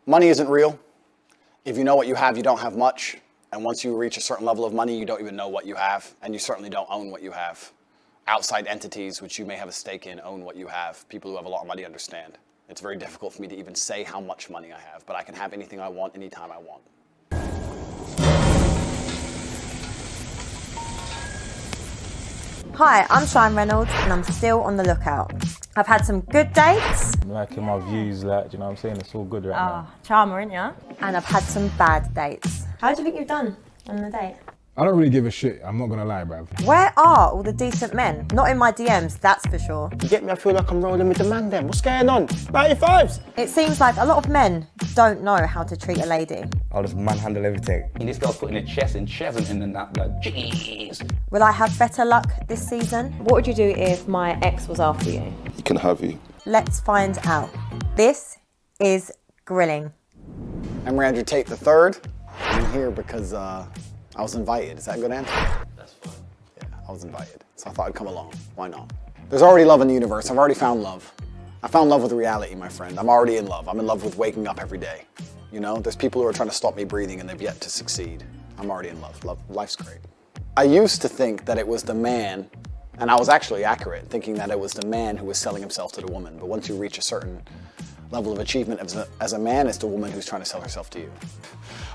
Money isn't real. If you know what you have, you don't have much. And once you reach a certain level of money, you don't even know what you have. And you certainly don't own what you have. Outside entities, which you may have a stake in, own what you have. People who have a lot of money understand. It's very difficult for me to even say how much money I have, but I can have anything I want, anytime I want. Hi, I'm CHIAN Reynolds and I'm still on the lookout. I've had some good dates. I'm liking my views, like, do you know what I'm saying? It's all good right now. Charmer, ain't ya? And I've had some bad dates. How do you think you've done on the date? I don't really give a shit, I'm not gonna lie, bruv. Where are all the decent men? Not in my DMs, that's for sure. You get me? I feel like I'm rolling with the man then. What's going on? 95s! It seems like a lot of men don't know how to treat a lady. I'll just manhandle everything. And this girl's putting her chest and chesting in that, like, jeez. Will I have better luck this season? What would you do if my ex was after you? He can have you. Let's find out. This is grilling. I'm Andrew Tate III. I'm here because I was invited. Is that a good answer? That's fine. Yeah, I was invited. So I thought I'd come along. Why not? There's already love in the universe. I've already found love. I found love with reality, my friend. I'm already in love. I'm in love with waking up every day. You know, there's people who are trying to stop me breathing and they've yet to succeed. I'm already in love. Life's great. I used to think that it was the man, and I was actually accurate, thinking that it was the man who was selling himself to the woman. But once you reach a certain level of achievement as a man, it's the woman who's trying to sell herself to you.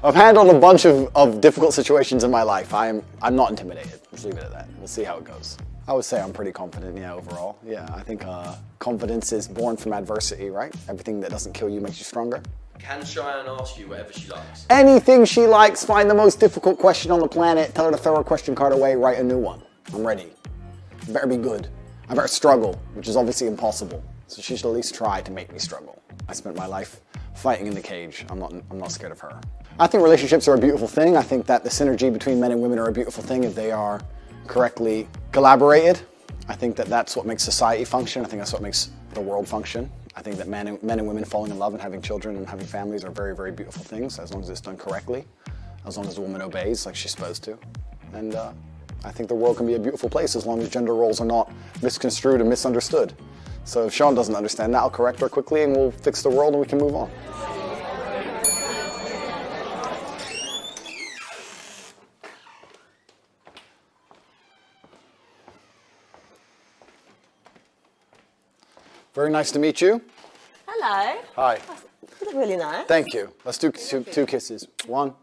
I've handled a bunch of difficult situations in my life. I'm not intimidated. Let's leave it at that. We'll see how it goes. I would say I'm pretty confident, yeah, overall. Yeah, I think confidence is born from adversity, right? Everything that doesn't kill you makes you stronger. Can CHIAN ask you whatever she likes? Anything she likes, find the most difficult question on the planet, tell her to throw her question card away, write a new one. I'm ready. I better be good. I better struggle, which is obviously impossible. So she should at least try to make me struggle. I spent my life fighting in the cage. I'm not scared of her. I think relationships are a beautiful thing. I think that the synergy between men and women are a beautiful thing if they are correctly collaborated. I think that that's what makes society function. I think that's what makes the world function. I think that men and women falling in love and having children and having families are very, very beautiful things as long as it's done correctly, as long as the woman obeys like she's supposed to. And I think the world can be a beautiful place as long as gender roles are not misconstrued and misunderstood. So if Sean doesn't understand that, I'll correct her quickly and we'll fix the world and we can move on. Very nice to meet you. Hello. Hi. You look really nice. Thank you. Let's do two kisses. 1,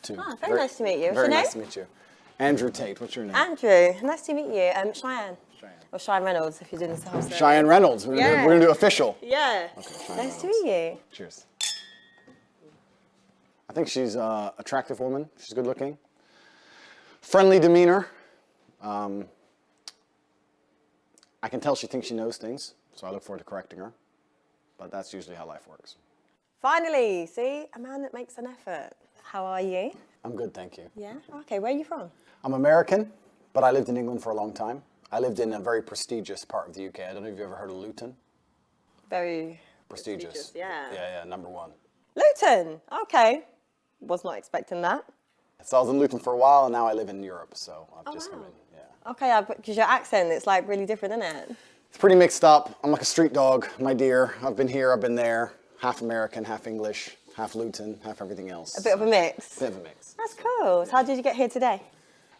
2. Oh, very nice to meet you. What's Very your nice to name? meet you. Andrew Tate. What's your name? Andrew. Nice to meet you. CHIAN. Or CHIAN Reynolds, if you're doing this whole series. CHIAN Reynolds. We're gonna do official. Yeah. Okay, Nice to meet you. Cheers. I think she's an attractive woman. She's good looking. Friendly demeanor. I can tell she thinks she knows things, so I look forward to correcting her. But that's usually how life works. Finally, see? A man that makes an effort. How are you? I'm good, thank you. Yeah? Okay, where are you from? I'm American, but I lived in England for a long time. I lived in a very prestigious part of the UK. I don't know if you've ever heard of Luton. Very Prestigious. yeah. Yeah, number 1. Luton, okay. Was not expecting that. So I was in Luton for a while, and now I live in Europe, so I've just come in, yeah. Okay, because your accent, it's like really different, isn't it? It's pretty mixed up. I'm like a street dog, my dear. I've been here, I've been there. Half American, half English, half Luton, half everything else. A bit of a mix. Bit of a mix. That's cool. So how did you get here today?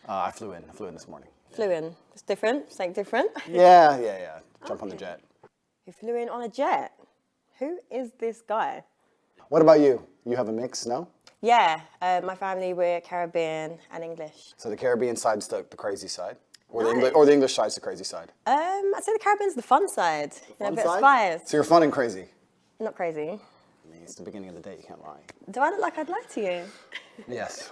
I flew in this morning. Flew in. It's different, something different. Yeah. Jump on the jet. You flew in on a jet. Who is this guy? What about you? You have a mix, no? Yeah, my family, we're Caribbean and English. So the Caribbean side's the crazy side? Or, Nice. the English side's the crazy side? I'd say the Caribbean's the fun side. Fun a bit side? of spice. So you're fun and crazy? Not crazy. I mean, it's the beginning of the day, you can't lie. Do I look like I'd lie to you? Yes.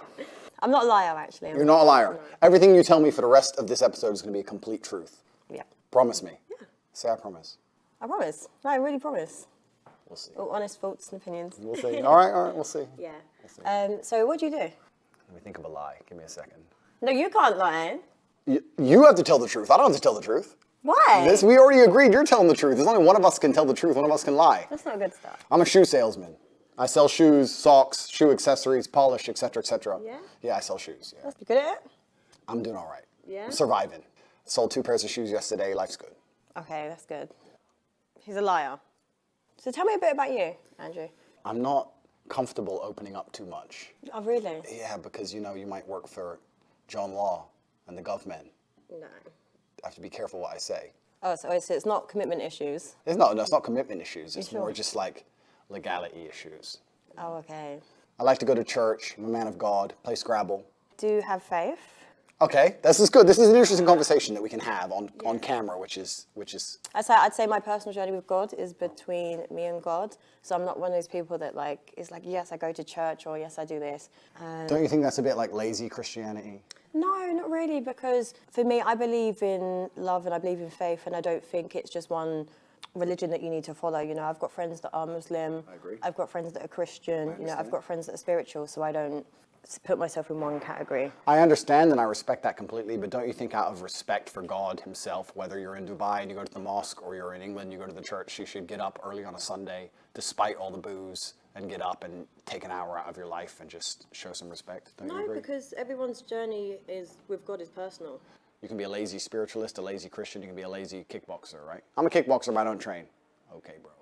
I'm not a liar, actually. You're not a liar. Everything you tell me for the rest of this episode is going to be a complete truth. Yeah. Promise me. Yeah. Say I promise. I promise. No, I really promise. We'll see. All honest thoughts and opinions. We'll see. All right, we'll see. Yeah. So what do you do? Let me think of a lie. Give me a second. No, you can't lie. You have to tell the truth. I don't have to tell the truth. Why? We already agreed you're telling the truth. There's only one of us can tell the truth. One of us can lie. That's not good stuff. I'm a shoe salesman. I sell shoes, socks, shoe accessories, polish, etc., etc. Yeah? Yeah, I sell shoes. Yeah. You good at it? I'm doing all right. Yeah? I'm surviving. Sold 2 pairs of shoes yesterday. Life's good. Okay, that's good. He's a liar. So tell me a bit about you, Andrew. I'm not comfortable opening up too much. Oh, really? Yeah, because, you know, you might work for John Law and the government. No. I have to be careful what I say. Oh, so it's not commitment issues. It's not commitment issues. It's You more sure? just like legality issues. Oh, okay. I like to go to church. I'm a man of God. Play Scrabble. Do you have faith? Okay, this is good. This is an interesting conversation that we can have on camera, which is. I'd say my personal journey with God is between me and God. So I'm not one of those people that like is like, yes, I go to church, or yes, I do this. Don't you think that's a bit like lazy Christianity? No, not really, because for me, I believe in love and I believe in faith, and I don't think it's just one religion that you need to follow. You know, I've got friends that are Muslim. I agree. I've got friends that are Christian. You know, I've got friends that are spiritual, so I don't put myself in one category. I understand and I respect that completely, but don't you think out of respect for God himself, whether you're in Dubai and you go to the mosque or you're in England, you go to the church, you should get up early on a Sunday, despite all the booze, and get up and take an hour out of your life and just show some respect? Don't you No, agree? because everyone's journey with God is personal. You can be a lazy spiritualist, a lazy Christian, you can be a lazy kickboxer, right? I'm a kickboxer, but I don't train. Okay, bro.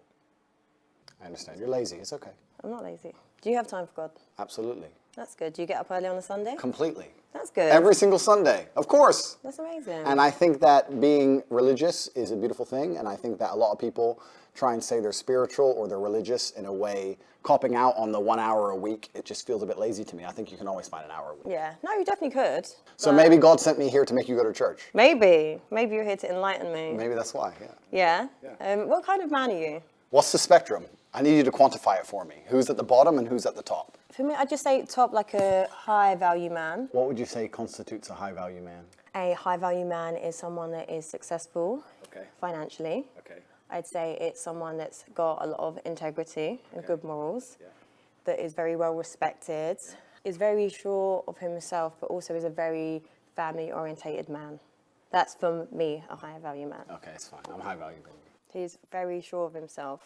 I understand. You're lazy. It's okay. I'm not lazy. Do you have time for God? Absolutely. That's good. Do you get up early on a Sunday? Completely. That's good. Every single Sunday. Of course. That's amazing. And I think that being religious is a beautiful thing, and I think that a lot of people try and say they're spiritual or they're religious in a way, copping out on the 1 hour a week. It just feels a bit lazy to me. I think you can always find an hour a week. Yeah. No, you definitely could. So maybe God sent me here to make you go to church. Maybe you're here to enlighten me. Maybe that's why, yeah. Yeah? What kind of man are you? What's the spectrum? I need you to quantify it for me. Who's at the bottom and who's at the top? For me, I'd just say top, like a high value man. What would you say constitutes a high value man? A high value man is someone that is successful Okay. financially. Okay. I'd say it's someone that's got a lot of integrity and good morals, that is very well respected, is very sure of himself, but also is a very family orientated man. That's, for me, a high value man. Okay, it's fine. I'm high value, baby. He's very sure of himself.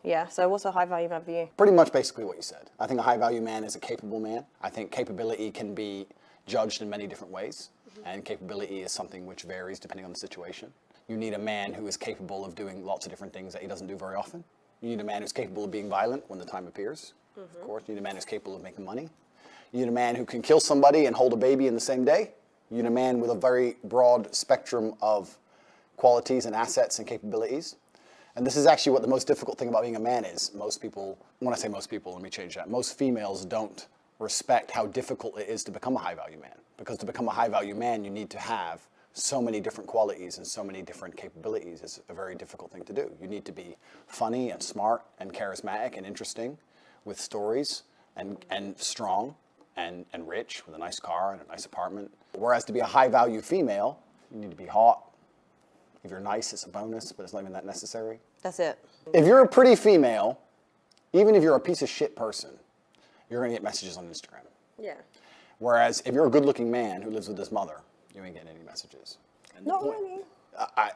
Yeah, so what's a high value man for you? Pretty much basically what you said. I think a high value man is a capable man. I think capability can be judged in many different ways, and capability is something which varies depending on the situation. You need a man who is capable of doing lots of different things that he doesn't do very often. You need a man who's capable of being violent when the time appears. Of course, you need a man who's capable of making money. You need a man who can kill somebody and hold a baby in the same day. You need a man with a very broad spectrum of qualities and assets and capabilities. And this is actually what the most difficult thing about being a man is. Most people, when I say most people, let me change that. Most females don't respect how difficult it is to become a high value man. Because to become a high value man, you need to have so many different qualities and so many different capabilities. It's a very difficult thing to do. You need to be funny and smart and charismatic and interesting with stories and strong and rich with a nice car and a nice apartment. Whereas to be a high value female, you need to be hot. If you're nice, it's a bonus, but it's not even that necessary. That's it. If you're a pretty female, even if you're a piece of shit person, you're gonna get messages on Instagram. Yeah. Whereas if you're a good-looking man who lives with his mother, you ain't getting any messages. And Not really.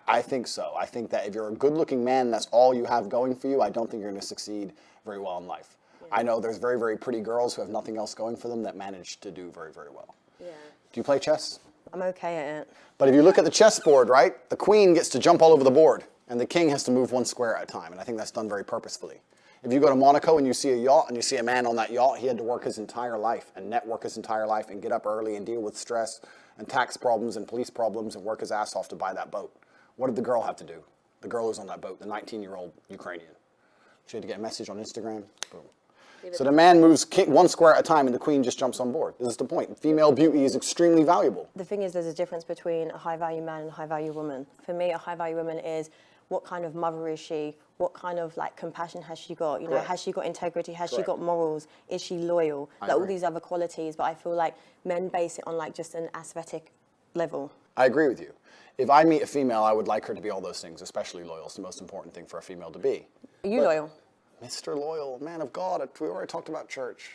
I think so. I think that if you're a good-looking man, that's all you have going for you, I don't think you're gonna succeed very well in life. Yeah. I know there's very, very pretty girls who have nothing else going for them that manage to do very, very well. Yeah. Do you play chess? I'm okay at it. But if you look at the chessboard, right, the queen gets to jump all over the board, and the king has to move one square at a time, and I think that's done very purposefully. If you go to Monaco and you see a yacht, and you see a man on that yacht, he had to work his entire life, and network his entire life, and get up early, and deal with stress, and tax problems, and police problems, and work his ass off to buy that boat. What did the girl have to do? The girl who's on that boat, the 19-year-old Ukrainian. She had to get a message on Instagram, boom. So the man moves one square at a time and the queen just jumps on board. This is the point. Female beauty is extremely valuable. The thing is, there's a difference between a high value man and a high value woman. For me, a high value woman is what kind of mother is she? What kind of like compassion has she got? You know, has she got integrity? Has she got morals? Is she loyal? Like all these other qualities. But I feel like men base it on like just an aesthetic level. I agree with you. If I meet a female, I would like her to be all those things, especially loyal. It's the most important thing for a female to be. Are you loyal? Mr. Loyal, man of God, we already talked about church.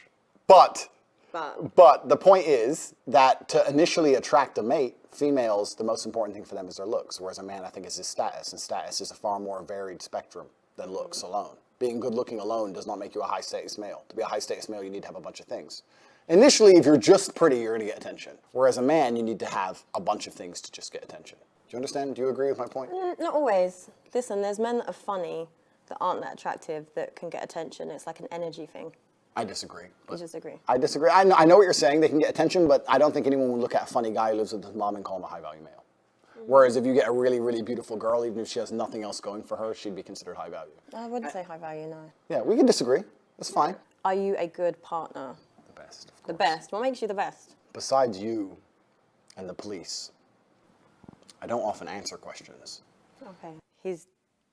But the point is that to initially attract a mate, females, the most important thing for them is their looks, whereas a man, I think, is his status, and status is a far more varied spectrum than looks alone. Being good looking alone does not make you a high status male. To be a high status male, you need to have a bunch of things. Initially, if you're just pretty, you're gonna get attention. Whereas a man, you need to have a bunch of things to just get attention. Do you understand? Do you agree with my point? Not always. Listen, there's men that are funny that aren't that attractive that can get attention. It's like an energy thing. I disagree. You disagree? I disagree. I know what you're saying. They can get attention, but I don't think anyone would look at a funny guy who lives with his mom and call him a high-value male. Whereas if you get a really, really beautiful girl, even if she has nothing else going for her, she'd be considered high value. I wouldn't say high value, no. Yeah, we can disagree. That's fine. Are you a good partner? The best, of course. The best. What makes you the best? Besides you and the police, I don't often answer questions. Okay. He's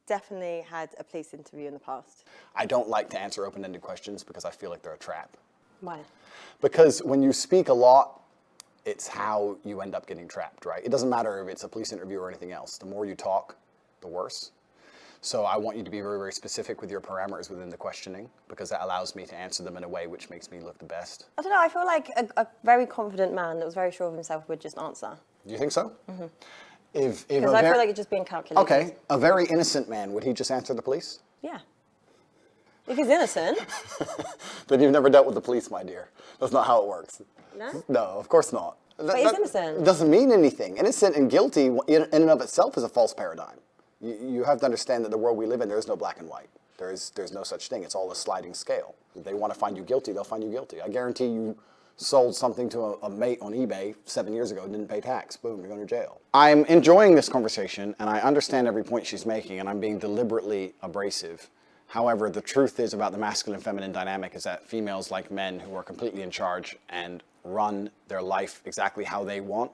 definitely had a police interview in the past. I don't like to answer open-ended questions because I feel like they're a trap. Why? Because when you speak a lot, it's how you end up getting trapped, right? It doesn't matter if it's a police interview or anything else. The more you talk, the worse. So I want you to be very, very specific with your parameters within the questioning because that allows me to answer them in a way which makes me look the best. I don't know, I feel like a very confident man that was very sure of himself would just answer. Do you think so? Mm-hmm. If Because I feel like you're just being calculated. Okay, a very innocent man, would he just answer the police? Yeah. If he's innocent. Then you've never dealt with the police, my dear. That's not how it works. No? No, of course not. But he's innocent. It doesn't mean anything. Innocent and guilty in and of itself is a false paradigm. You have to understand that the world we live in, there is no black and white. There's no such thing. It's all a sliding scale. If they want to find you guilty, they'll find you guilty. I guarantee you sold something to a mate on eBay 7 years ago and didn't pay tax. Boom, you're going to jail. I'm enjoying this conversation, and I understand every point she's making, and I'm being deliberately abrasive. However, the truth is about the masculine-feminine dynamic is that females like men who are completely in charge and run their life exactly how they want,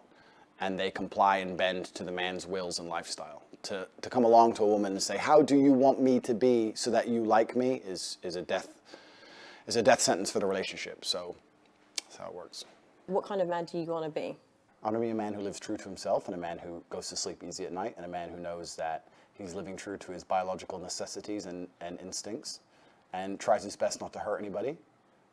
and they comply and bend to the man's wills and lifestyle. To come along to a woman and say, how do you want me to be so that you like me is a death sentence for the relationship. So that's how it works. What kind of man do you want to be? I want to be a man who lives true to himself and a man who goes to sleep easy at night and a man who knows that he's living true to his biological necessities and instincts and tries his best not to hurt anybody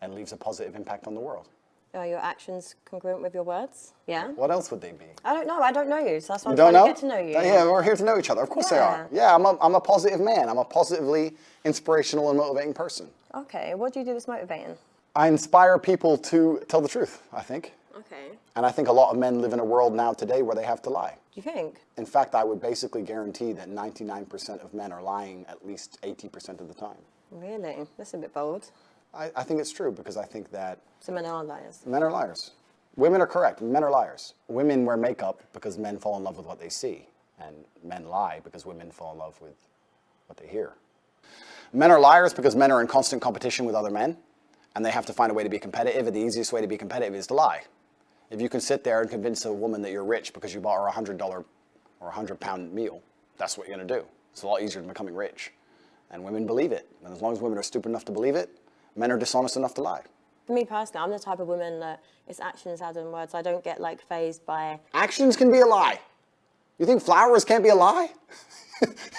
and leaves a positive impact on the world. Are your actions congruent with your words? Yeah? What else would they be? I don't know. I don't know you, so that's why You I'm don't trying know? to get to know you. Yeah, we're here to know each other. Of course they are. Yeah, I'm a positive man. I'm a positively inspirational and motivating person. Okay, what do you do that's motivating? I inspire people to tell the truth, I think. Okay. And I think a lot of men live in a world now today where they have to lie. Do you think? In fact, I would basically guarantee that 99% of men are lying at least 80% of the time. Really? That's a bit bold. I think it's true because I think that So men are liars. men are liars. Women are correct. Men are liars. Women wear makeup because men fall in love with what they see. And men lie because women fall in love with what they hear. Men are liars because men are in constant competition with other men. And they have to find a way to be competitive. And the easiest way to be competitive is to lie. If you can sit there and convince a woman that you're rich because you bought her a $100 or £100 meal, that's what you're going to do. It's a lot easier than becoming rich. And women believe it. And as long as women are stupid enough to believe it, men are dishonest enough to lie. For me personally, I'm the type of woman that it's actions rather than words. I don't get like fazed by... Actions can be a lie. You think flowers can't be a lie?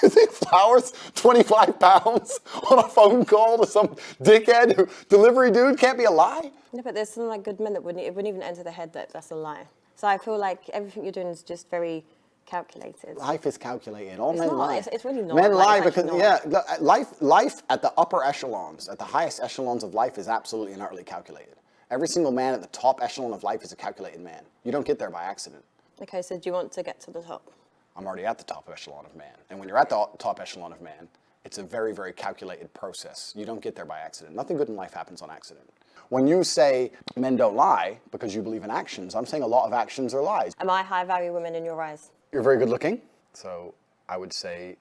You think flowers, 25 pounds on a phone call to some dickhead delivery dude can't be a lie? No, but there's some like good men that it wouldn't even enter the head that that's a lie. So I feel like everything you're doing is just very calculated. Life is calculated. All It's men not. lie. It's really not. Men Like, lie it's because, actually yeah, not. life at the upper echelons, at the highest echelons of life is absolutely and utterly calculated. Every single man at the top echelon of life is a calculated man. You don't get there by accident. Okay, so do you want to get to the top? I'm already at the top echelon of man. And when you're at the top echelon of man, it's a very, very calculated process. You don't get there by accident. Nothing good in life happens on accident. When you say men don't lie because you believe in actions, I'm saying a lot of actions are lies. Am I high-value woman in your eyes? You're very good looking. So I would say,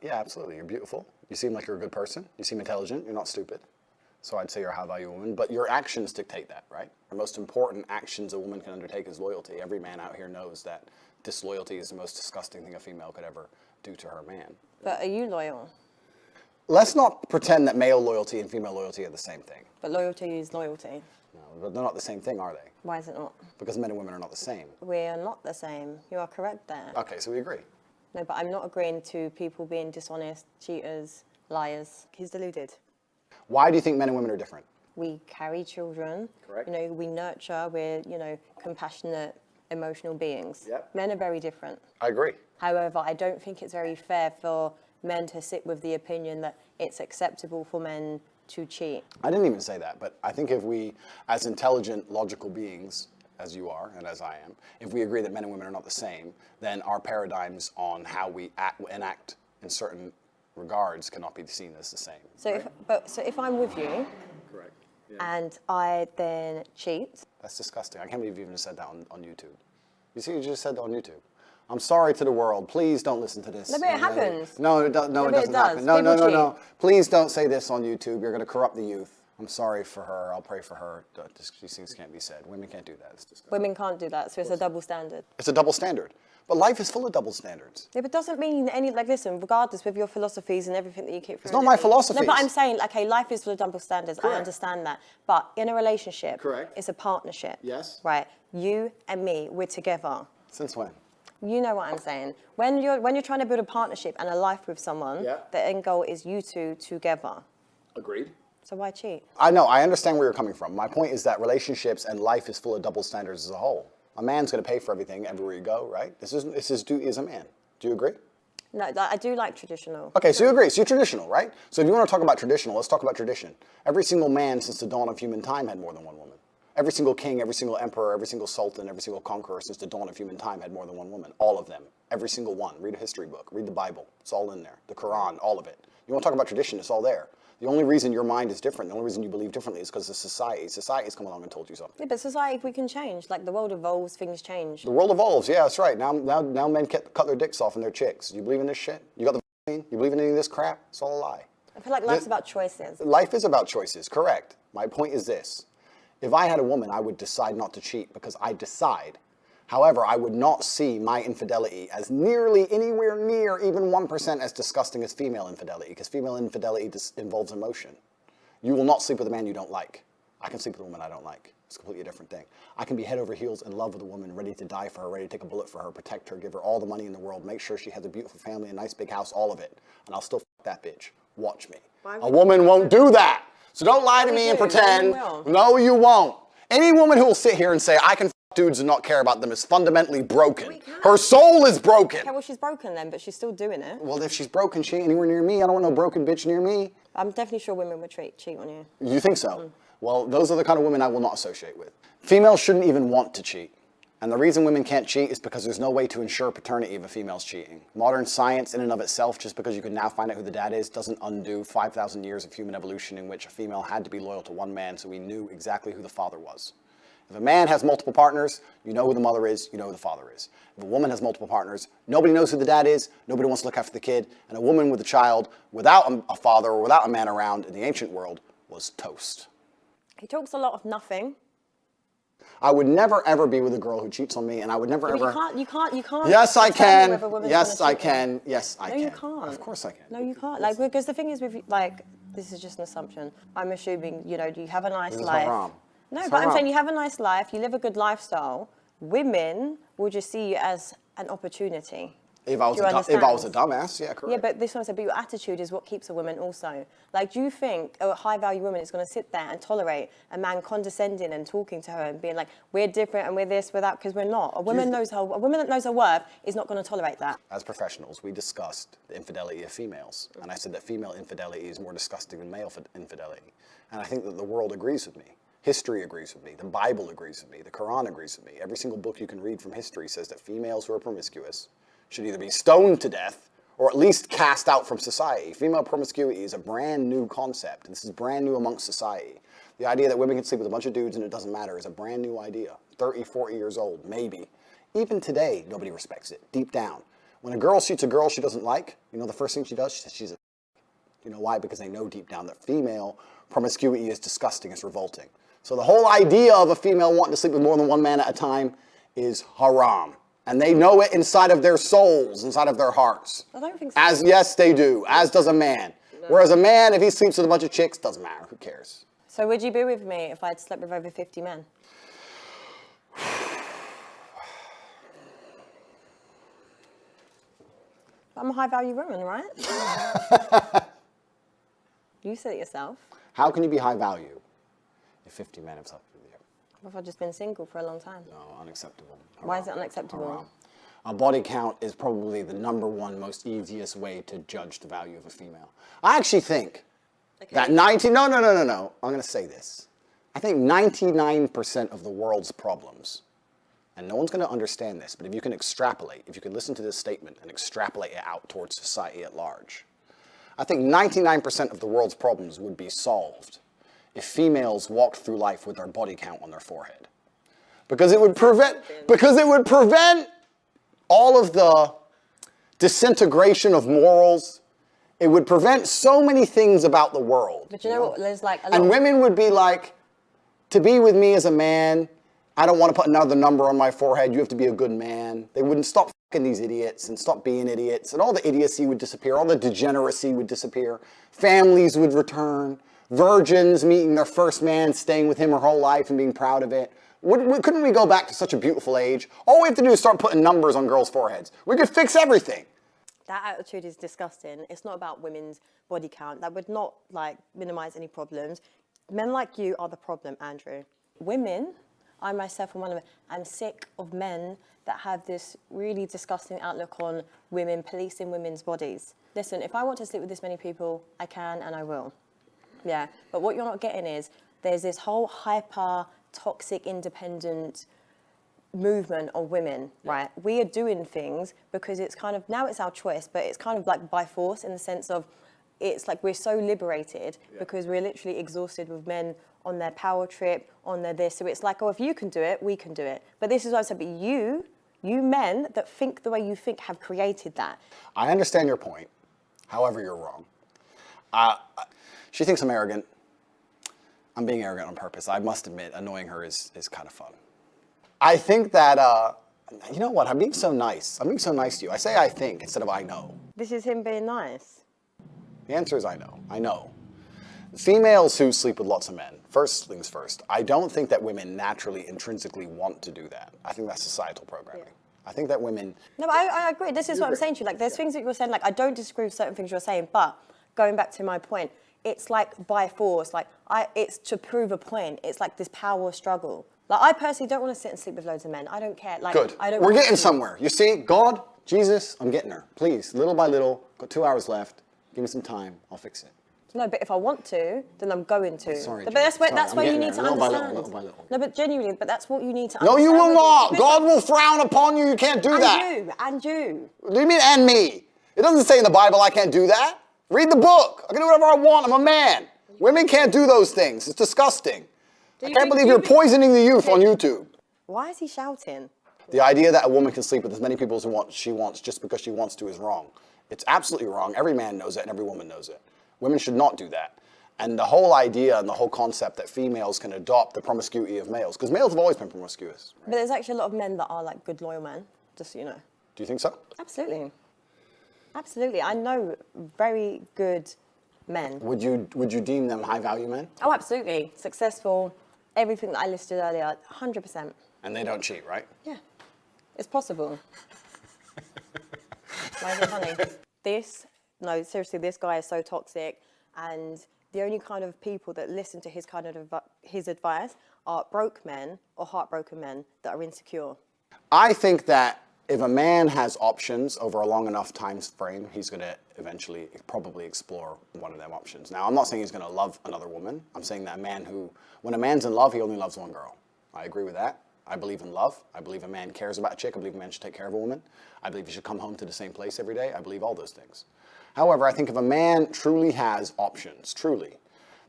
yeah, absolutely. You're beautiful. You seem like you're a good person. You seem intelligent. You're not stupid. So I'd say you're a high-value woman. But your actions dictate that, right? The most important actions a woman can undertake is loyalty. Every man out here knows that disloyalty is the most disgusting thing a female could ever do to her man. But are you loyal? Let's not pretend that male loyalty and female loyalty are the same thing. But loyalty is loyalty. No, but they're not the same thing, are they? Why is it not? Because men and women are not the same. We are not the same. You are correct there. Okay, so we agree. No, but I'm not agreeing to people being dishonest, cheaters, liars. He's deluded. Why do you think men and women are different? We carry children. Correct. You know, we nurture. We're, you know, compassionate, emotional beings. Yep. Men are very different. I agree. However, I don't think it's very fair for men to sit with the opinion that it's acceptable for men to cheat. I didn't even say that, but I think if we, as intelligent, logical beings, as you are and as I am, if we agree that men and women are not the same, then our paradigms on how we enact in certain regards cannot be seen as the same. So, right? if I'm with you, Correct. and I then cheat. That's disgusting. I can't believe you even said that on YouTube. You see, you just said that on YouTube. I'm sorry to the world. Please don't listen to this. No, but it happens. No, it doesn't happen. No, People no, no, cheat. no. Please don't say this on YouTube. You're going to corrupt the youth. I'm sorry for her. I'll pray for her. These things can't be said. Women can't do that. It's disgusting. Women can't do that, so it's a double standard. It's a double standard. But life is full of double standards. Yeah, but it doesn't mean any, like, listen, regardless with your philosophies and everything that you keep It's not my philosophies. No, but I'm saying, okay, life is full of double standards. Correct. I understand that. But in a relationship, Correct. it's a partnership. Yes. Right? You and me, we're together. Since when? You know what I'm saying. When you're trying to build a partnership and a life with someone, Yeah. the end goal is you two together. Agreed. So why cheat? I know. I understand where you're coming from. My point is that relationships and life is full of double standards as a whole. A man's going to pay for everything everywhere you go, right? This is his duty as a man. Do you agree? No, I do like traditional. Okay, so you agree. So you're traditional, right? So if you want to talk about traditional, let's talk about tradition. Every single man since the dawn of human time had more than one woman. Every single king, every single emperor, every single sultan, every single conqueror since the dawn of human time had more than one woman. All of them. Every single one. Read a history book. Read the Bible. It's all in there. The Quran, all of it. You want to talk about tradition, it's all there. The only reason your mind is different, the only reason you believe differently is because of society. Society's come along and told you something. Yeah, but society, we can change. Like, the world evolves, things change. The world evolves, yeah, that's right. Now men cut their dicks off and their chicks. You believe in this shit? You got the vaccine? You believe in any of this crap? It's all a lie. I feel like life's about choices. Life is about choices, correct. My point is this. If I had a woman, I would decide not to cheat because I decide. However, I would not see my infidelity as nearly anywhere near even 1% as disgusting as female infidelity, because female infidelity involves emotion. You will not sleep with a man you don't like. I can sleep with a woman I don't like. It's a completely different thing. I can be head over heels in love with a woman, ready to die for her, ready to take a bullet for her, protect her, give her all the money in the world, make sure she has a beautiful family, a nice big house, all of it. And I'll still fuck that bitch. Watch me. A woman won't do that. So don't lie to me and pretend. No, you won't. Any woman who will sit here and say, I can fuck dudes and not care about them is fundamentally broken. Her soul is broken. Okay, well, she's broken then, but she's still doing it. Well, if she's broken, she ain't anywhere near me. I don't want no broken bitch near me. I'm definitely sure women would cheat on you. You think so? Well, those are the kind of women I will not associate with. Females shouldn't even want to cheat. And the reason women can't cheat is because there's no way to ensure paternity if a female's cheating. Modern science in and of itself, just because you can now find out who the dad is, doesn't undo 5,000 years of human evolution in which a female had to be loyal to one man so we knew exactly who the father was. If a man has multiple partners, you know who the mother is, you know who the father is. If a woman has multiple partners, nobody knows who the dad is, nobody wants to look after the kid, and a woman with a child without a father or without a man around in the ancient world was toast. He talks a lot of nothing. I would never ever be with a girl who cheats on me, and I would never ever. You can't. Yes, I determine can. whether a woman's Yes, gonna I cheat on you. can. Yes, I can. No, you can't. Of course I can. No, you can't. Like, because the thing is with, like, this is just an assumption. I'm assuming, you know, you have a nice This is life. haram. No, It's but I'm haram. saying you have a nice life, you live a good lifestyle. Women will just see you as an opportunity. If I was Do you a understand? dumbass, yeah, correct. Yeah, but this one said, but your attitude is what keeps a woman also. Like, do you think a high-value woman is going to sit there and tolerate a man condescending and talking to her and being like, we're different and we're this, we're that, because we're not. A woman that knows her worth is not going to tolerate that. As professionals, we discussed the infidelity of females, and I said that female infidelity is more disgusting than male infidelity. And I think that the world agrees with me. History agrees with me. The Bible agrees with me. The Quran agrees with me. Every single book you can read from history says that females who are promiscuous should either be stoned to death or at least cast out from society. Female promiscuity is a brand new concept. This is brand new amongst society. The idea that women can sleep with a bunch of dudes and it doesn't matter is a brand new idea. 30, 40 years old, maybe. Even today, nobody respects it, deep down. When a girl shoots a girl she doesn't like, you know the first thing she does? She says she's a... You know why? Because they know deep down that female promiscuity is disgusting, it's revolting. So the whole idea of a female wanting to sleep with more than one man at a time is haram. And they know it inside of their souls, inside of their hearts. I don't think so. Yes, they do. As does a man. No. Whereas a man, if he sleeps with a bunch of chicks, doesn't matter. Who cares? So would you be with me if I'd slept with over 50 men? I'm a high-value woman, right? You said it yourself. How can you be high value if 50 men have slept with you? What if I've just been single for a long time? No, unacceptable. Haram. Why is it unacceptable? Haram. A body count is probably the #1 most easiest way to judge the value of a female. I actually think that no, I'm going to say this. I think 99% of the world's problems, and no one's going to understand this, but if you can extrapolate, if you can listen to this statement and extrapolate it out towards society at large, I think 99% of the world's problems would be solved if females walked through life with their body count on their forehead. Because it would prevent all of the disintegration of morals. It would prevent so many things about the world. But you know what? There's like a lot And women would be like, to be with me as a man, I don't want to put another number on my forehead. You have to be a good man. They wouldn't stop fucking these idiots and stop being idiots. And all the idiocy would disappear. All the degeneracy would disappear. Families would return. Virgins meeting their first man, staying with him her whole life and being proud of it. Couldn't we go back to such a beautiful age? All we have to do is start putting numbers on girls' foreheads. We could fix everything. That attitude is disgusting. It's not about women's body count. That would not like minimize any problems. Men like you are the problem, Andrew. Women, I myself am one of them. I'm sick of men that have this really disgusting outlook on women, policing women's bodies. Listen, if I want to sleep with this many people, I can and I will. Yeah, but what you're not getting is there's this whole hyper, toxic, independent movement of women, right? We are doing things because it's kind of, now it's our choice, but it's kind of like by force in the sense of it's like we're so liberated because we're literally exhausted with men on their power trip, on their this. So it's like, oh, if you can do it, we can do it. But this is what I said, but you men that think the way you think have created that. I understand your point. However, you're wrong. She thinks I'm arrogant. I'm being arrogant on purpose. I must admit, annoying her is kind of fun. I think that, you know what, I'm being so nice. I'm being so nice to you. I say I think instead of I know. This is him being nice. The answer is I know. I know. Females who sleep with lots of men, first things first, I don't think that women naturally, intrinsically want to do that. I think that's societal programming. I think that women... No, but I agree. This is what I'm saying to you. Like, there's things that you're saying, like, I don't disagree with certain things you're saying, but going back to my point, it's like by force, like, it's to prove a point. It's like this power struggle. Like, I personally don't want to sit and sleep with loads of men. I don't care. Like, Good. I don't We're want getting to. somewhere. You see, God, Jesus, I'm getting her. Please, little by little, got 2 hours left. Give me some time. I'll fix it. No, but if I want to, then I'm going to. Sorry, but Jane. that's where, Sorry, that's I'm where you getting need to there. Little by little, understand. little by little. No, but genuinely, but that's what you need to No, understand. you will with not. this. God will frown upon you. You can't do that. And you. What do you mean, and me? It doesn't say in the Bible I can't do that. Read the book. I can do whatever I want. I'm a man. Women can't do those things. It's disgusting. I can't believe you're poisoning the youth on YouTube. Why is he shouting? The idea that a woman can sleep with as many people as she wants just because she wants to is wrong. It's absolutely wrong. Every man knows it and every woman knows it. Women should not do that. And the whole idea and the whole concept that females can adopt the promiscuity of males, because males have always been promiscuous. Right? But there's actually a lot of men that are like good, loyal men, just so you know. Do you think so? Absolutely. Absolutely. I know very good men. Would you deem them high-value men? Oh, absolutely. Successful, everything that I listed earlier, 100%. And they don't cheat, right? Yeah. It's possible. Why is it funny? No, seriously, this guy is so toxic, and the only kind of people that listen to his kind of his advice are broke men or heartbroken men that are insecure. I think that if a man has options over a long enough time frame, he's going to eventually probably explore one of them options. Now, I'm not saying he's going to love another woman. I'm saying that when a man's in love, he only loves one girl. I agree with that. I believe in love. I believe a man cares about a chick. I believe a man should take care of a woman. I believe he should come home to the same place every day. I believe all those things. However, I think if a man truly has options, truly,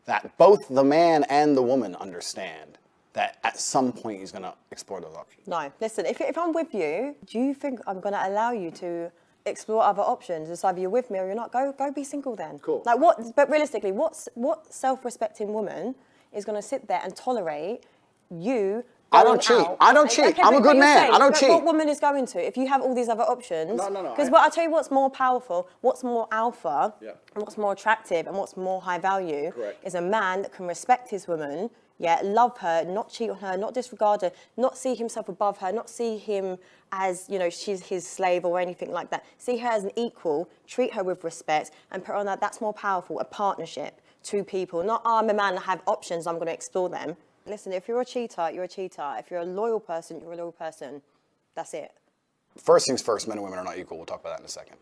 that both the man and the woman understand that at some point he's going to explore those options. No, listen, if I'm with you, do you think I'm going to allow you to explore other options? It's either you're with me or you're not. Go be single then. Cool. Like what? But realistically, what self-respecting woman is going to sit there and tolerate you? I don't cheat. I don't cheat. I'm a good man. I don't cheat. What woman is going to? If you have all these other options. No. Because I'll tell you what's more powerful, what's more alpha, and what's more attractive, and what's more high value is a man that can respect his woman, love her, not cheat on her, not disregard her, not see himself above her, not see him as, she's his slave or anything like that. See her as an equal, treat her with respect, and put her on that. That's more powerful, a partnership, two people. Not, I'm a man, I have options, I'm going to explore them. Listen, if you're a cheater, you're a cheater. If you're a loyal person, you're a loyal person. That's it. First things first, men and women are not equal. We'll talk about that in a second.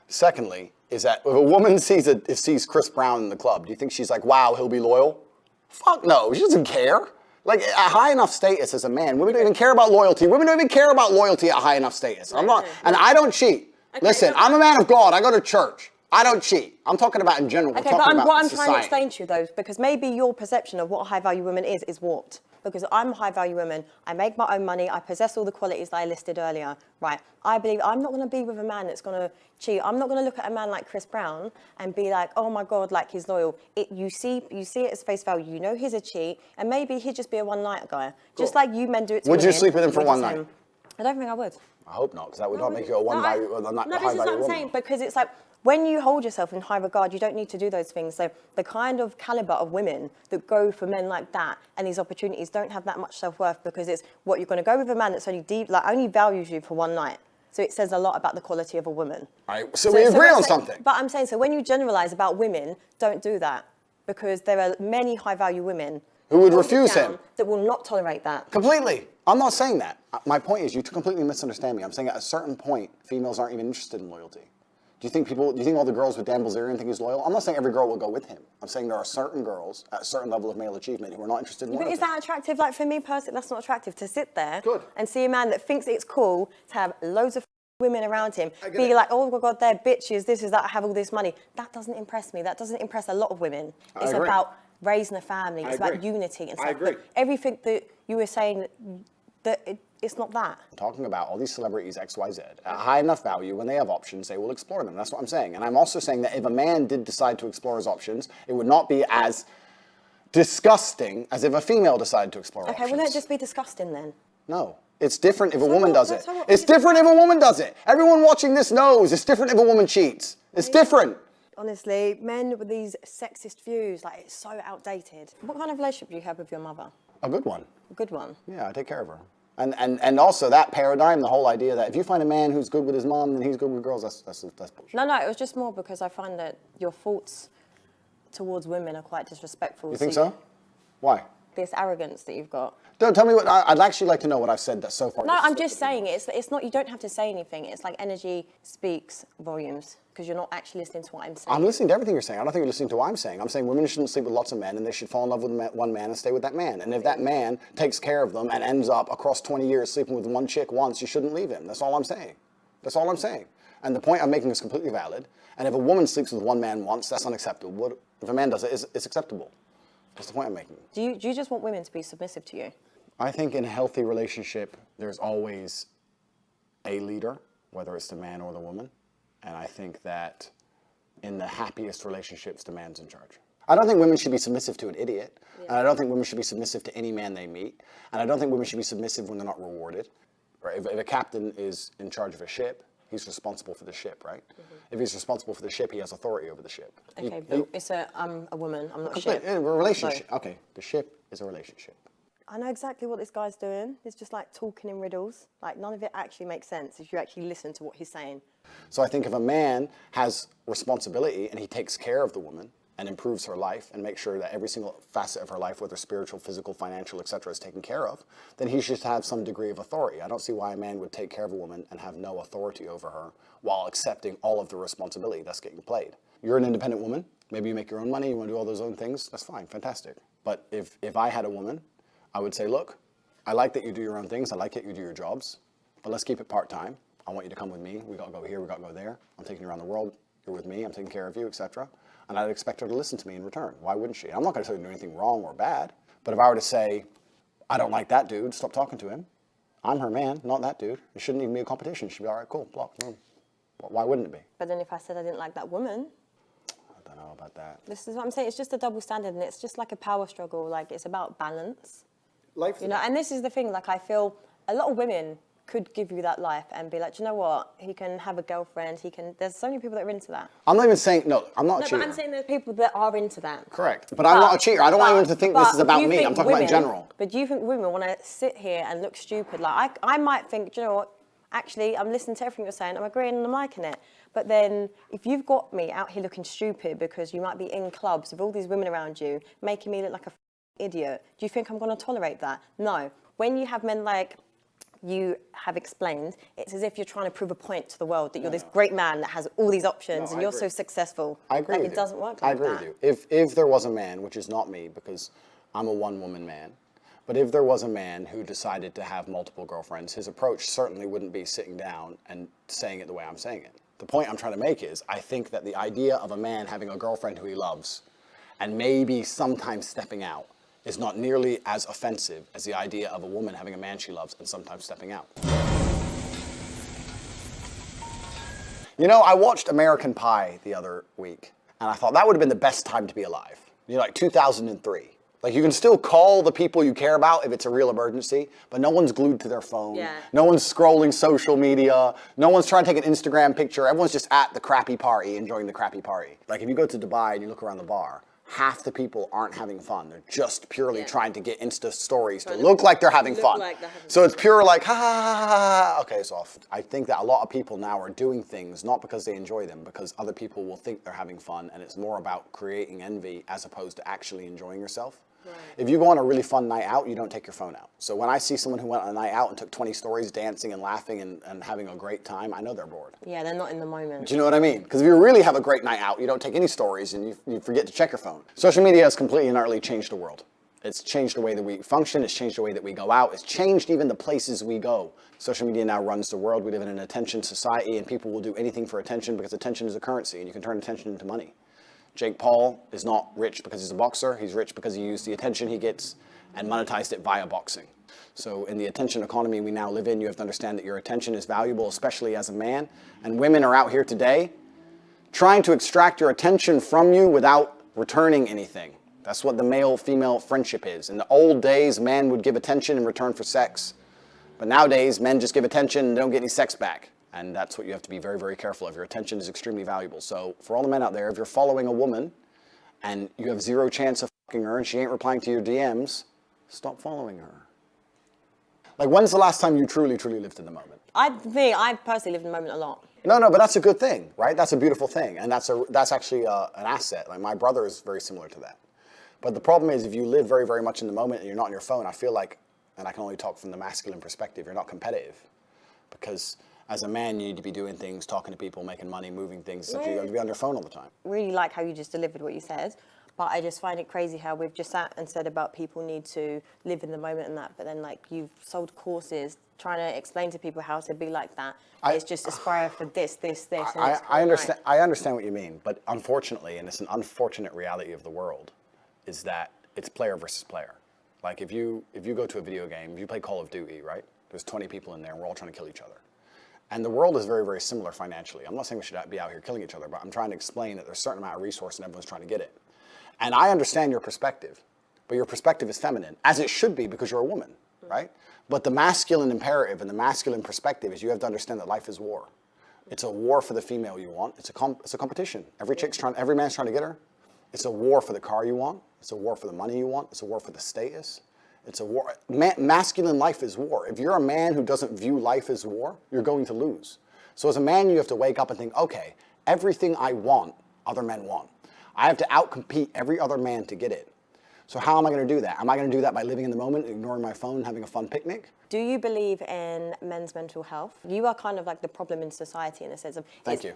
Secondly, is that if a woman sees Chris Brown in the club, do you think she's like, wow, he'll be loyal? Fuck no, she doesn't care. Like, at high enough status as a man, women don't even care about loyalty. Women don't even care about loyalty at high enough status. And I don't cheat. Listen, I'm a man of God. I go to church. I don't cheat. I'm talking about in general. We're Okay, talking but about what I'm trying to society. explain to you though, because maybe your perception of what a high value woman is warped. Because I'm a high value woman, I make my own money, I possess all the qualities that I listed earlier, right? I believe I'm not going to be with a man that's going to cheat. I'm not going to look at a man like Chris Brown and be like, oh my God, like he's loyal. You see it as face value. You know he's a cheat, and maybe he'd just be a one-night guy. Just like you men do it to Would you women, sleep with him for we're one just night? saying- I don't think I would. I hope not, because that would not make you a No, high this is value what I'm woman. saying, because it's like, when you hold yourself in high regard, you don't need to do those things. So the kind of caliber of women that go for men like that and these opportunities don't have that much self-worth, because it's what you're going to go with a man that's only deep, like only values you for one night. So it says a lot about the quality of a woman. All right, so we agree on so- something. But I'm saying, so when you generalize about women, don't do that, because there are many high-value women Who would hold it refuse down him. that will not tolerate that. Completely. I'm not saying that. My point is, you completely misunderstand me. I'm saying at a certain point, females aren't even interested in loyalty. Do you think all the girls with Dan Bilzerian think he's loyal? I'm not saying every girl will go with him. I'm saying there are certain girls at a certain level of male achievement who are not interested in But loyalty. is that attractive? Like, for me personally, that's not attractive, to sit there Good. and see a man that thinks it's cool to have loads of women around him, I get be it. like, oh my God, they're bitches, this is that, I have all this money. That doesn't impress me. That doesn't impress a lot of women. It's agree. about raising a family. It's about agree. unity and I stuff. agree. But everything that you were saying, it's not that. Talking about all these celebrities X, Y, Z at a high enough value, when they have options, they will explore them. That's what I'm saying. And I'm also saying that if a man did decide to explore his options, it would not be as disgusting as if a female decided to explore Okay, options. wouldn't it just be disgusting then? No. It's different if a So woman what? does That's it. how- It's different if a woman does it. Everyone watching this knows it's different if a woman cheats. It's different. Honestly, men with these sexist views, like, it's so outdated. What kind of relationship do you have with your mother? A good one. A good one. Yeah, I take care of her. And also that paradigm, the whole idea that if you find a man who's good with his mom, then he's good with girls, that's bullshit. No, it was just more because I find that your thoughts towards women are quite disrespectful. You think so? Why? This arrogance that you've got. Don't tell me what, I'd actually like to know what I've said that's so far. No, I'm just saying it's not, you don't have to say anything. It's like energy speaks volumes, because you're not actually listening to what I'm saying. I'm listening to everything you're saying. I don't think you're listening to what I'm saying. I'm saying women shouldn't sleep with lots of men, and they should fall in love with one man and stay with that man. And if that man takes care of them and ends up across 20 years sleeping with one chick once, you shouldn't leave him. That's all I'm saying. That's all I'm saying. And the point I'm making is completely valid. And if a woman sleeps with one man once, that's unacceptable. If a man does it, it's acceptable. That's the point I'm making. Do you just want women to be submissive to you? I think in a healthy relationship, there's always a leader, whether it's the man or the woman. And I think that in the happiest relationships, the man's in charge. I don't think women should be submissive to an idiot. Yeah. And I don't think women should be submissive to any man they meet. And I don't think women should be submissive when they're not rewarded. Right? If a captain is in charge of a ship, he's responsible for the ship, right? Mm-hmm. If he's responsible for the ship, he has authority over the ship. Okay, but it's I'm a woman, I'm not a ship. A relationship. So. Okay, the ship is a relationship. I know exactly what this guy's doing. It's just like talking in riddles. Like, none of it actually makes sense if you actually listen to what he's saying. So I think if a man has responsibility and he takes care of the woman and improves her life and makes sure that every single facet of her life, whether spiritual, physical, financial, etc., is taken care of, then he should have some degree of authority. I don't see why a man would take care of a woman and have no authority over her while accepting all of the responsibility that's getting played. You're an independent woman. Maybe you make your own money. You want to do all those own things. That's fine. Fantastic. But if I had a woman, I would say, look, I like that you do your own things. I like that you do your jobs, but let's keep it part-time. I want you to come with me. We got to go here. We got to go there. I'm taking you around the world. You're with me. I'm taking care of you, etc. And I'd expect her to listen to me in return. Why wouldn't she? I'm not going to tell you to do anything wrong or bad. But if I were to say, I don't like that dude, stop talking to him. I'm her man, not that dude. It shouldn't even be a competition. She'd be, all right, cool, block. Boom. Why wouldn't it be? But then if I said I didn't like that woman, I don't know about that. this is what I'm saying. It's just a double standard, and it's just like a power struggle. Like, it's about balance. Life, you know, and this is the thing. Like, I feel a lot of women could give you that life and be like, do you know what? He can have a girlfriend. He can. There's so many people that are into that. I'm not even saying, no, I'm not a No, cheater. but I'm saying there's people that are into that. Correct. But I'm not a cheater. I don't want anyone to think this is about me. I'm talking about in general. But do you think women want to sit here and look stupid? Like, I might think, do you know what? Actually, I'm listening to everything you're saying. I'm agreeing and I'm liking it. But then if you've got me out here looking stupid because you might be in clubs with all these women around you, making me look like a idiot, do you think I'm going to tolerate that? No. When you have men like you have explained, it's as if you're trying to prove a point to the world that you're this great man that has all these options and you're so successful. I agree like, with it you. doesn't work like I agree that. with you. If there was a man, which is not me because I'm a one-woman man, but if there was a man who decided to have multiple girlfriends, his approach certainly wouldn't be sitting down and saying it the way I'm saying it. The point I'm trying to make is, I think that the idea of a man having a girlfriend who he loves and maybe sometimes stepping out is not nearly as offensive as the idea of a woman having a man she loves and sometimes stepping out. You know, I watched American Pie the other week, and I thought that would have been the best time to be alive. You know, like 2003. Like, you can still call the people you care about if it's a real emergency, but no one's glued to their phone. Yeah. No one's scrolling social media. No one's trying to take an Instagram picture. Everyone's just at the crappy party, enjoying the crappy party. Like, if you go to Dubai and you look around the bar, half the people aren't having fun. They're just purely trying to get Insta stories to look like they're having fun. So it's pure like, ha, ha, ha, ha, ha. Okay, so I think that a lot of people now are doing things not because they enjoy them, because other people will think they're having fun, and it's more about creating envy as opposed to actually enjoying yourself. Right. If you go on a really fun night out, you don't take your phone out. So when I see someone who went on a night out and took 20 stories dancing and laughing and having a great time, I know they're bored. Yeah, they're not in the moment. Do you know what I mean? Because if you really have a great night out, you don't take any stories and you forget to check your phone. Social media has completely and utterly changed the world. It's changed the way that we function. It's changed the way that we go out. It's changed even the places we go. Social media now runs the world. We live in an attention society, and people will do anything for attention because attention is a currency, and you can turn attention into money. Jake Paul is not rich because he's a boxer. He's rich because he used the attention he gets and monetized it via boxing. So in the attention economy we now live in, you have to understand that your attention is valuable, especially as a man. And women are out here today trying to extract your attention from you without returning anything. That's what the male-female friendship is. In the old days, men would give attention in return for sex. But nowadays, men just give attention and don't get any sex back. And that's what you have to be very, very careful of. Your attention is extremely valuable. So for all the men out there, if you're following a woman and you have zero chance of fucking her and she ain't replying to your DMs, stop following her. Like, when's the last time you truly, truly lived in the moment? I personally live in the moment a lot. No, but that's a good thing, right? That's a beautiful thing. And that's actually an asset. Like, my brother is very similar to that. But the problem is, if you live very, very much in the moment and you're not on your phone, I feel like, and I can only talk from the masculine perspective, you're not competitive. Because as a man, you need to be doing things, talking to people, making money, moving things. So you have to be on your phone all the time. Really like how you just delivered what you said, but I just find it crazy how we've just sat and said about people need to live in the moment and that, but then like you've sold courses trying to explain to people how to be like that. It's just aspire for this. I understand. I understand what you mean, but unfortunately, and it's an unfortunate reality of the world, is that it's player versus player. Like if you go to a video game, if you play Call of Duty, right? There's 20 people in there, and we're all trying to kill each other. And the world is very, very similar financially. I'm not saying we should be out here killing each other, but I'm trying to explain that there's a certain amount of resource and everyone's trying to get it. And I understand your perspective, but your perspective is feminine, as it should be because you're a woman, right? But the masculine imperative and the masculine perspective is you have to understand that life is war. It's a war for the female you want. It's a competition. Every man's trying to get her. It's a war for the car you want. It's a war for the money you want. It's a war for the status. It's a war. Masculine life is war. If you're a man who doesn't view life as war, you're going to lose. So as a man, you have to wake up and think, okay, everything I want, other men want. I have to outcompete every other man to get it. So how am I going to do that? Am I going to do that by living in the moment, ignoring my phone, having a fun picnic? Do you believe in men's mental health? You are kind of like the problem in society in a sense of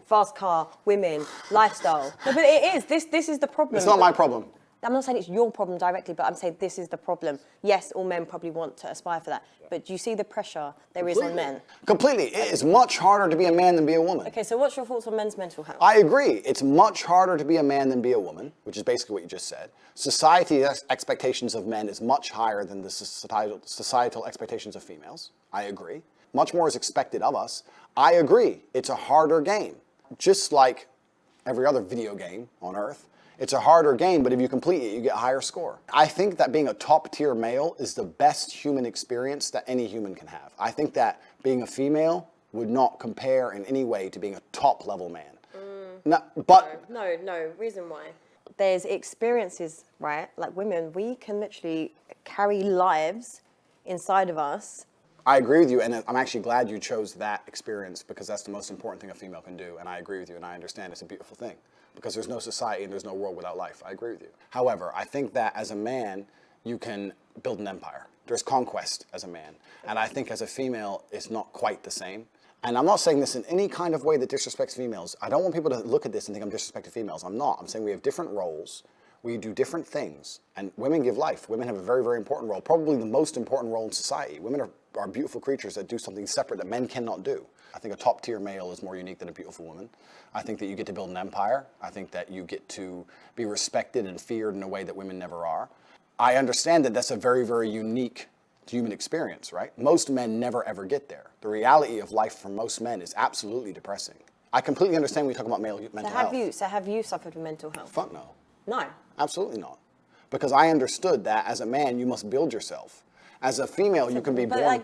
fast car, women, lifestyle. No, but it is. This is the problem. It's not my problem. I'm not saying it's your problem directly, but I'm saying this is the problem. Yes, all men probably want to aspire for that, but do you see the pressure there is on men? Completely. It is much harder to be a man than be a woman. Okay, so what's your thoughts on men's mental health? I agree. It's much harder to be a man than be a woman, which is basically what you just said. Society's expectations of men is much higher than the societal expectations of females. I agree. Much more is expected of us. I agree. It's a harder game. Just like every other video game on Earth. It's a harder game, but if you complete it, you get a higher score. I think that being a top-tier male is the best human experience that any human can have. I think that being a female would not compare in any way to being a top-level man. No, reason why. There's experiences, right? Like women, we can literally carry lives inside of us. I agree with you, and I'm actually glad you chose that experience because that's the most important thing a female can do, and I agree with you, and I understand it's a beautiful thing. Because there's no society and there's no world without life. I agree with you. However, I think that as a man, you can build an empire. There's conquest as a man. And I think as a female, it's not quite the same. And I'm not saying this in any kind of way that disrespects females. I don't want people to look at this and think I'm disrespecting females. I'm not. I'm saying we have different roles. We do different things, and women give life. Women have a very, very important role, probably the most important role in society. Women are beautiful creatures that do something separate that men cannot do. I think a top-tier male is more unique than a beautiful woman. I think that you get to build an empire. I think that you get to be respected and feared in a way that women never are. I understand that that's a very, very unique human experience, right? Most men never, ever get there. The reality of life for most men is absolutely depressing. I completely understand when you talk about mental health. So have you suffered with mental health? Fuck no. No. Absolutely not. Because I understood that as a man, you must build yourself. As a female, you can be born.